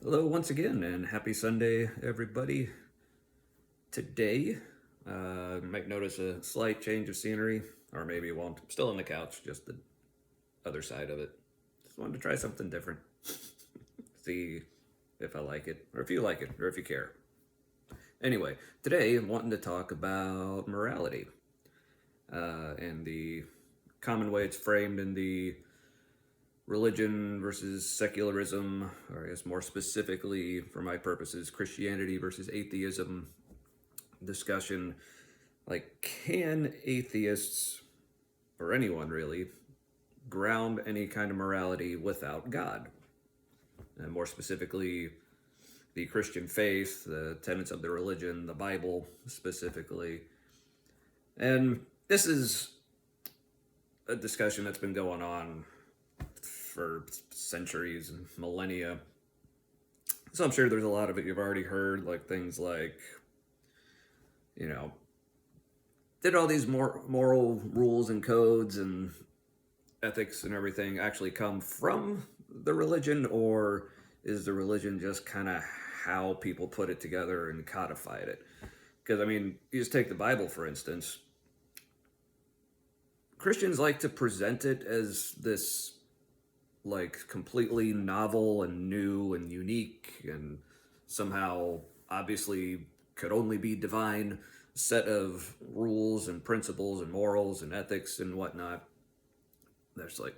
Hello once again, and happy Sunday, everybody. Today, you might notice a slight change of scenery, or maybe you won't. I'm still on the couch, just the other side of it. Just wanted to try something different. See if I like it, or if you like it, or if you care. Anyway, today I'm wanting to talk about morality and the common way it's framed in the religion versus secularism, or I guess more specifically, for my purposes, Christianity versus atheism discussion. Like, can atheists, or anyone really, ground any kind of morality without God? And more specifically, the Christian faith, the tenets of the religion, the Bible specifically. And this is a discussion that's been going on for centuries and millennia. So I'm sure there's a lot of it you've already heard, like things like, you know, did all these moral rules and codes and ethics and everything actually come from the religion, or is the religion just kind of how people put it together and codified it? Because, I mean, you just take the Bible, for instance. Christians like to present it as this, like, completely novel and new and unique and somehow obviously could only be divine set of rules and principles and morals and ethics and whatnot. That's like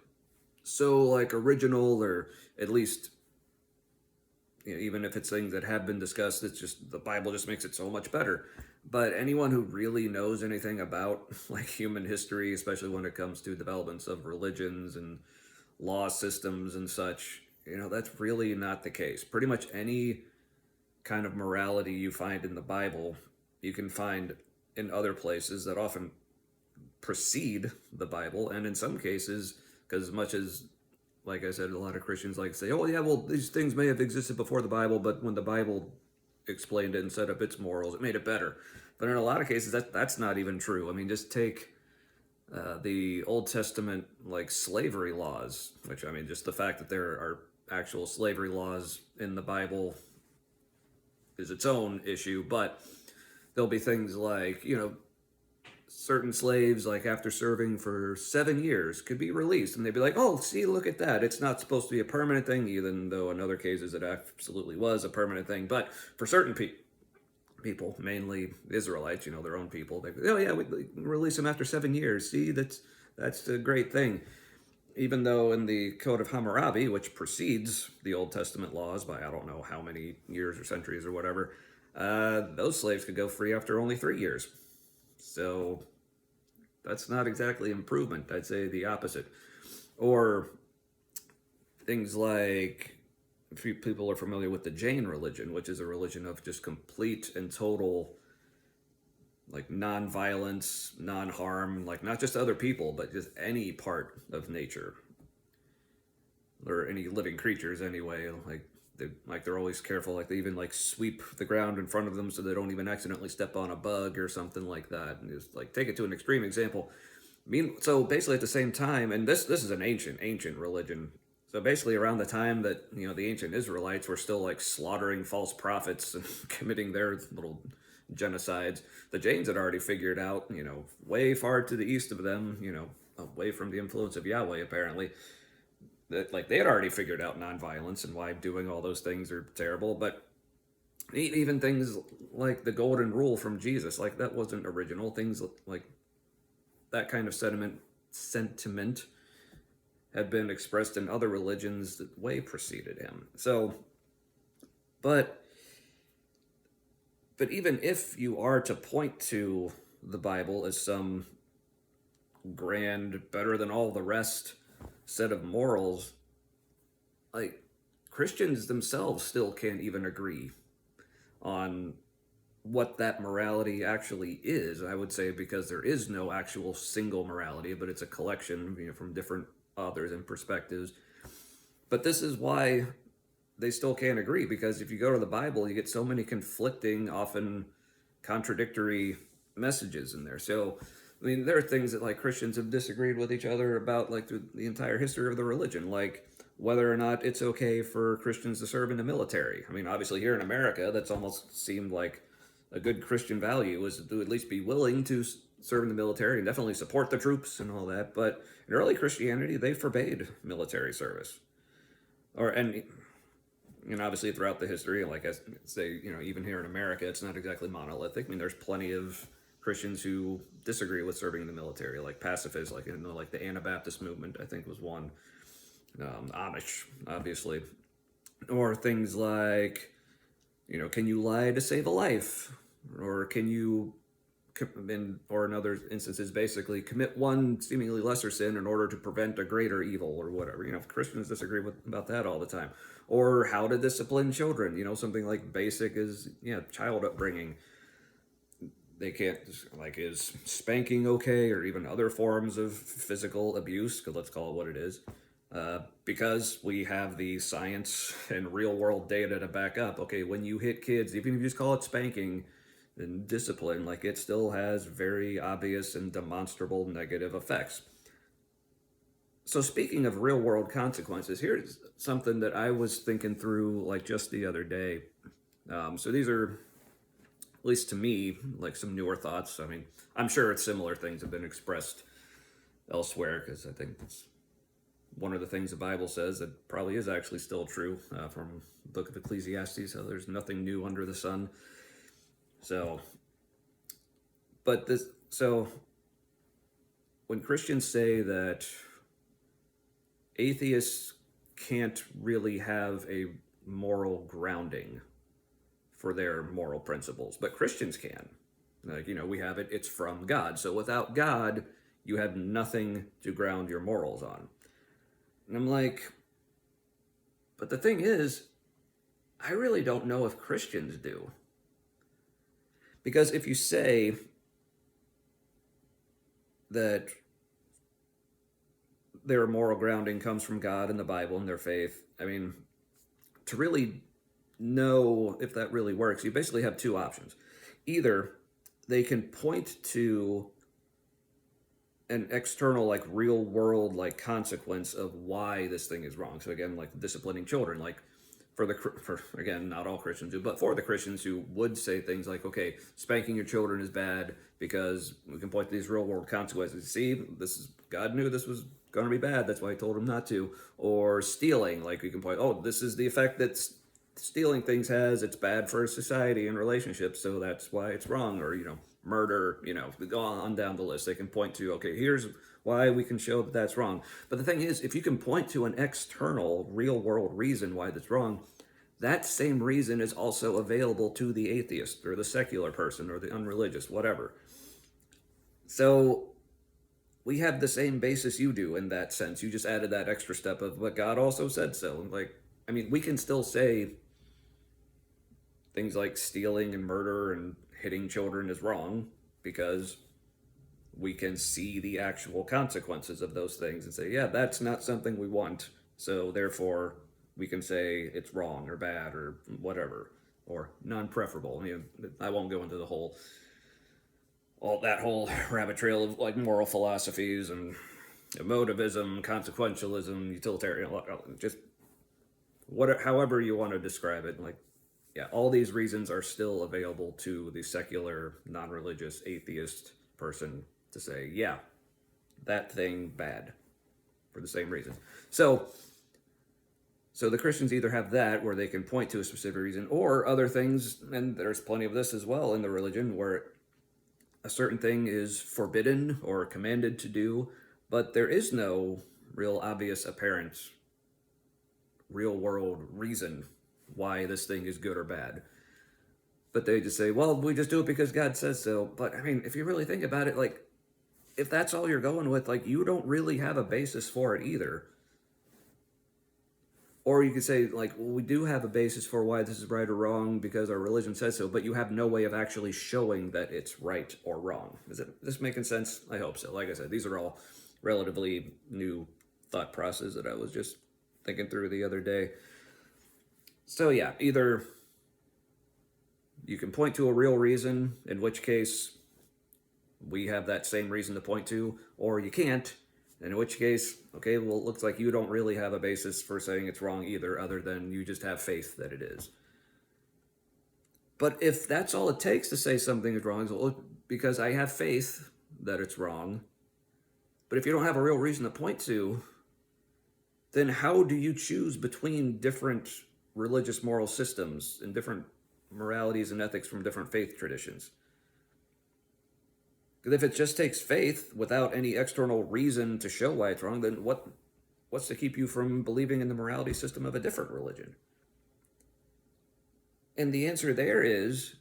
so like original, or at least, you know, even if it's things that have been discussed, it's just the Bible just makes it so much better. But anyone who really knows anything about like human history, especially when it comes to developments of religions and law systems and such, you know, that's really not the case. Pretty much any kind of morality you find in the Bible, you can find in other places that often precede the Bible, and in some cases, because as much as, like I said, a lot of Christians like to say, "Oh yeah, well these things may have existed before the Bible, but when the Bible explained it and set up its morals, it made it better." But in a lot of cases, that's not even true. I mean, just take the Old Testament like slavery laws, which, I mean, just the fact that there are actual slavery laws in the Bible is its own issue. But there'll be things like, you know, certain slaves, like after serving for 7 years, could be released, and they'd be like, "Oh, see, look at that! It's not supposed to be a permanent thing," even though in other cases it absolutely was a permanent thing. But for certain people, mainly Israelites, you know, their own people, they go, "Oh yeah, we release them after 7 years. See, that's a great thing." Even though in the Code of Hammurabi, which precedes the Old Testament laws by I don't know how many years or centuries or whatever, those slaves could go free after only 3 years. So that's not exactly improvement. I'd say the opposite. Or things like, if people are familiar with the Jain religion, which is a religion of just complete and total, like, non-violence, non-harm, like not just other people, but just any part of nature or any living creatures anyway. They're always careful. Like, they even like sweep the ground in front of them so they don't even accidentally step on a bug or something like that. And just like take it to an extreme example. So basically at the same time, and this is an ancient religion. So basically around the time that, you know, the ancient Israelites were still like slaughtering false prophets and committing their little genocides, the Jains had already figured out, you know, way far to the east of them, you know, away from the influence of Yahweh apparently, that like they had already figured out nonviolence and why doing all those things are terrible. But even things like the golden rule from Jesus, like that wasn't original. Things like that kind of sentiment had been expressed in other religions that way preceded him. So, but even if you are to point to the Bible as some grand, better than all the rest set of morals, like, Christians themselves still can't even agree on what that morality actually is. I would say, because there is no actual single morality, but it's a collection, you know, from different authors and perspectives. But this is why they still can't agree, because if you go to the Bible, you get so many conflicting, often contradictory messages in there. So, I mean, there are things that like Christians have disagreed with each other about, like, through the entire history of the religion. Like, whether or not it's okay for Christians to serve in the military. I mean, obviously here in America, that's almost seemed like a good Christian value is to at least be willing to serve in the military and definitely support the troops and all that. But in early Christianity, they forbade military service. And obviously throughout the history, like I say, even here in America, it's not exactly monolithic. I mean, there's plenty of Christians who disagree with serving in the military, like pacifists, like the Anabaptist movement, I think was one. Amish, obviously, or things like, can you lie to save a life, or can you, or in other instances, basically commit one seemingly lesser sin in order to prevent a greater evil, or whatever. Christians disagree about that all the time. Or how to discipline children. Something like basic as child upbringing. They can't, like, is spanking okay, or even other forms of physical abuse, because let's call it what it is. Because we have the science and real world data to back up, okay, when you hit kids, even if you just call it spanking and discipline, like, it still has very obvious and demonstrable negative effects. So speaking of real world consequences, here's something that I was thinking through, like, just the other day. So these are, at least to me, like, some newer thoughts. I mean, I'm sure similar things have been expressed elsewhere, because I think it's one of the things the Bible says that probably is actually still true, from the book of Ecclesiastes. So there's nothing new under the sun. So when Christians say that atheists can't really have a moral grounding for their moral principles, but Christians can. Like, we have it, it's from God. So without God, you have nothing to ground your morals on. And I'm like, but the thing is, I really don't know if Christians do. Because if you say that their moral grounding comes from God and the Bible and their faith, I mean, to really know if that really works, you basically have two options. Either they can point to an external, like, real world, like, consequence of why this thing is wrong. So again, like disciplining children, like, for again, not all Christians do, but for the Christians who would say things like, okay, spanking your children is bad because we can point to these real world consequences. See, God knew this was going to be bad, that's why he told him not to. Or stealing, like, we can point, oh, this is the effect that stealing things has, it's bad for society and relationships, so that's why it's wrong. Or murder, go on down the list. They can point to, okay, here's why we can show that that's wrong. But the thing is, if you can point to an external, real world reason why that's wrong, that same reason is also available to the atheist or the secular person or the unreligious, whatever. So we have the same basis you do in that sense. You just added that extra step of, but God also said so. Like, I mean, we can still say things like stealing and murder and hitting children is wrong because we can see the actual consequences of those things and say, yeah, that's not something we want. So therefore, we can say it's wrong or bad or whatever, or non-preferable. I won't go into that whole rabbit trail of, like, moral philosophies and emotivism, consequentialism, utilitarian, just however you want to describe it. Like, yeah, all these reasons are still available to the secular, non-religious, atheist person to say, yeah, that thing bad, for the same reason. So the Christians either have that, where they can point to a specific reason, or other things, and there's plenty of this as well in the religion, where a certain thing is forbidden or commanded to do, but there is no real obvious, apparent, real-world reason why this thing is good or bad. But they just say, well, we just do it because God says so. But I mean, if you really think about it, like, if that's all you're going with, like, you don't really have a basis for it either. Or you could say, like, well, we do have a basis for why this is right or wrong because our religion says so, but you have no way of actually showing that it's right or wrong. Is this making sense? I hope so. Like I said, these are all relatively new thought process that I was just thinking through the other day. So yeah, either you can point to a real reason, in which case we have that same reason to point to, or you can't, In which case, okay, well, it looks like you don't really have a basis for saying it's wrong either, other than you just have faith that it is. But if that's all it takes to say something is wrong, is, well, because I have faith that it's wrong, but if you don't have a real reason to point to, then how do you choose between different religious moral systems and different moralities and ethics from different faith traditions? Because if it just takes faith without any external reason to show why it's wrong, then what's to keep you from believing in the morality system of a different religion? And the answer there is,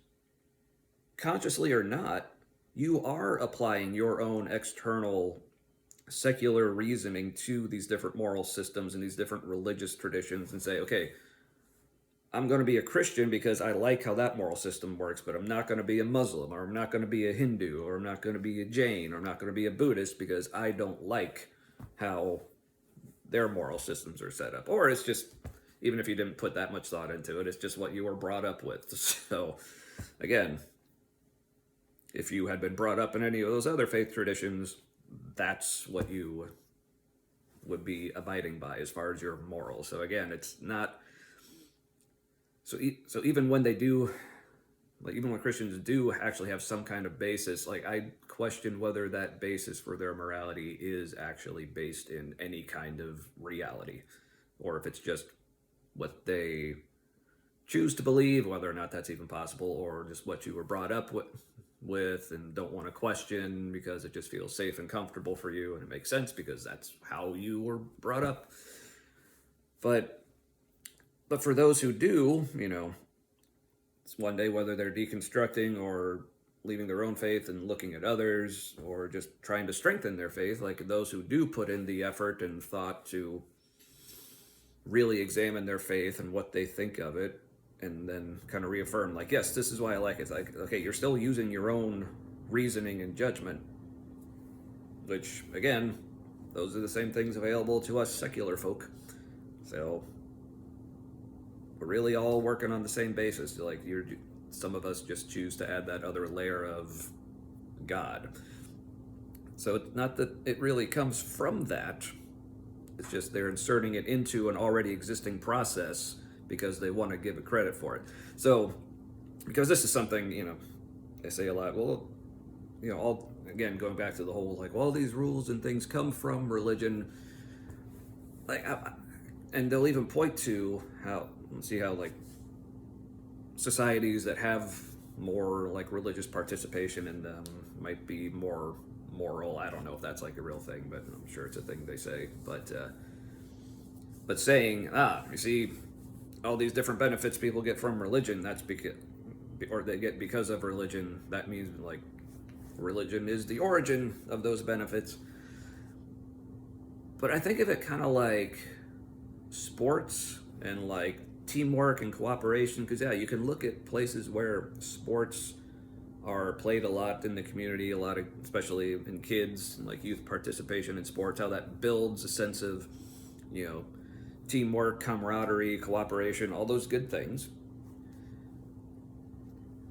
consciously or not, you are applying your own external secular reasoning to these different moral systems and these different religious traditions and say, okay, I'm going to be a Christian because I like how that moral system works, but I'm not going to be a Muslim, or I'm not going to be a Hindu, or I'm not going to be a Jain, or I'm not going to be a Buddhist because I don't like how their moral systems are set up. Or it's just, even if you didn't put that much thought into it, it's just what you were brought up with. So, again, if you had been brought up in any of those other faith traditions, that's what you would be abiding by as far as your morals. So again, it's not. So even when they do, like even when Christians do actually have some kind of basis, like I question whether that basis for their morality is actually based in any kind of reality, or if it's just what they choose to believe, whether or not that's even possible, or just what you were brought up with and don't want to question because it just feels safe and comfortable for you and it makes sense because that's how you were brought up. But for those who do, it's one day whether they're deconstructing or leaving their own faith and looking at others or just trying to strengthen their faith, like those who do put in the effort and thought to really examine their faith and what they think of it, and then kind of reaffirm, like, yes, this is why I like it. It's like, okay, you're still using your own reasoning and judgment, which, again, those are the same things available to us secular folk. So we're really all working on the same basis. Like, some of us just choose to add that other layer of God. So it's not that it really comes from that. It's just they're inserting it into an already existing process because they want to give it credit for it. So, because this is something, they say a lot, well, all, again, going back to the whole, like, all these rules and things come from religion. Like, and they'll even point to how, like, societies that have more, like, religious participation in them might be more moral. I don't know if that's, like, a real thing, but I'm sure it's a thing they say. But saying, you see, all these different benefits people get from religion, that's because, or they get because of religion, that means, like, religion is the origin of those benefits. But I think of it kind of like sports and like teamwork and cooperation, because you can look at places where sports are played a lot in the community, a lot of, especially in kids, like youth participation in sports, how that builds a sense of, teamwork, camaraderie, cooperation, all those good things.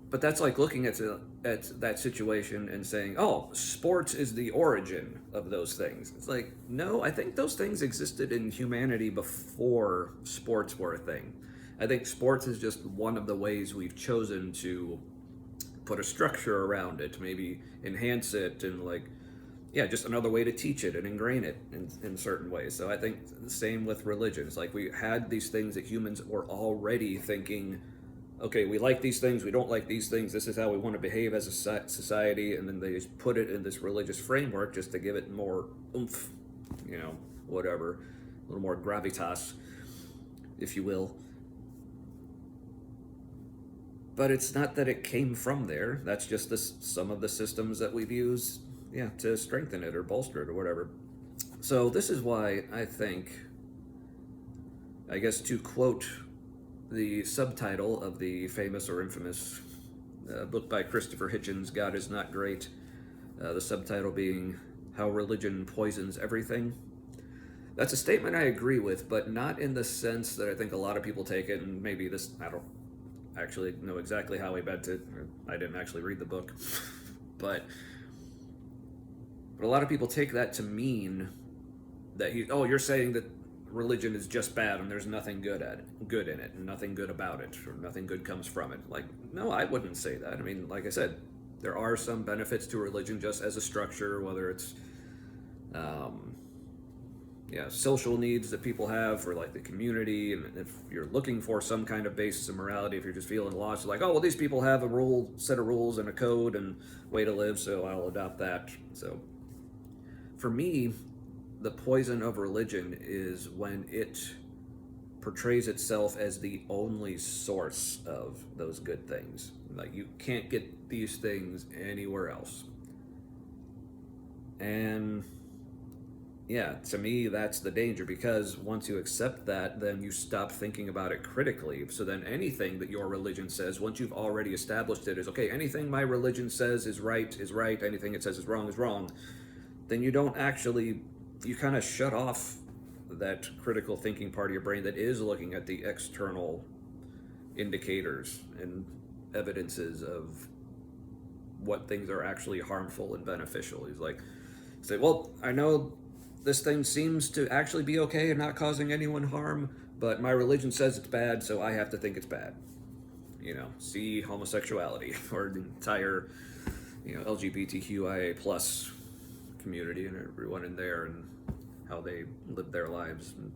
But that's like looking at that situation and saying, oh, sports is the origin of those things. It's like, no, I think those things existed in humanity before sports were a thing. I think sports is just one of the ways we've chosen to put a structure around it, maybe enhance it, and just another way to teach it and ingrain it in certain ways. So I think the same with religion. It's like we had these things that humans were already thinking, okay, we like these things, we don't like these things, this is how we want to behave as a society, and then they just put it in this religious framework just to give it more oomph, whatever, a little more gravitas, if you will. But it's not that it came from there. That's just some of the systems that we've used, to strengthen it or bolster it or whatever. So this is why I think, I guess, to quote the subtitle of the famous or infamous book by Christopher Hitchens, God is Not Great, the subtitle being How Religion Poisons Everything. That's a statement I agree with, but not in the sense that I think a lot of people take it, and maybe this, I don't actually know exactly how he meant it, or I didn't actually read the book, but a lot of people take that to mean that you're saying that religion is just bad and there's nothing good in it, and nothing good about it, or nothing good comes from it. Like, no, I wouldn't say that. I mean, like I said, there are some benefits to religion just as a structure, whether it's um, social needs that people have for like the community, and if you're looking for some kind of basis of morality, if you're just feeling lost, you're like, oh well, these people have a set of rules and a code and way to live, so I'll adopt that. So for me, the poison of religion is when it portrays itself as the only source of those good things. Like, you can't get these things anywhere else. And yeah, to me, that's the danger, because once you accept that, then you stop thinking about it critically. So then anything that your religion says, once you've already established it as, okay, anything my religion says is right, anything it says is wrong, then you don't actually, you kind of shut off that critical thinking part of your brain that is looking at the external indicators and evidences of what things are actually harmful and beneficial. He's like, say, well, I know this thing seems to actually be okay and not causing anyone harm, but my religion says it's bad, so I have to think it's bad. See homosexuality, or the entire, LGBTQIA plus community and everyone in there, and how they live their lives and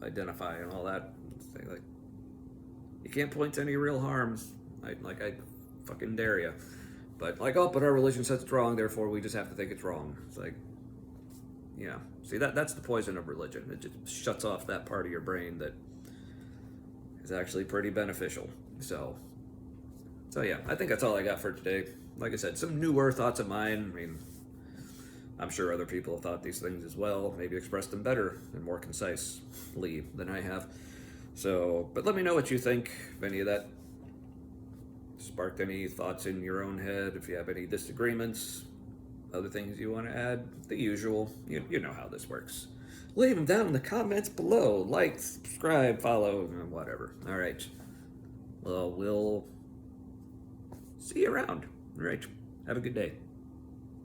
identify and all that. Say, like, you can't point to any real harms. I fucking dare you. But like, oh, but our religion says it's wrong, therefore we just have to think it's wrong. It's like, see, that's the poison of religion. It just shuts off that part of your brain that is actually pretty beneficial. So yeah, I think that's all I got for today. Like I said, some newer thoughts of mine. I mean, I'm sure other people have thought these things as well, maybe expressed them better and more concisely than I have. So, but let me know what you think, if any of that sparked any thoughts in your own head, if you have any disagreements, other things you want to add, the usual. You know how this works. Leave them down in the comments below. Like, subscribe, follow, whatever. All right. Well, we'll see you around. All right. Have a good day.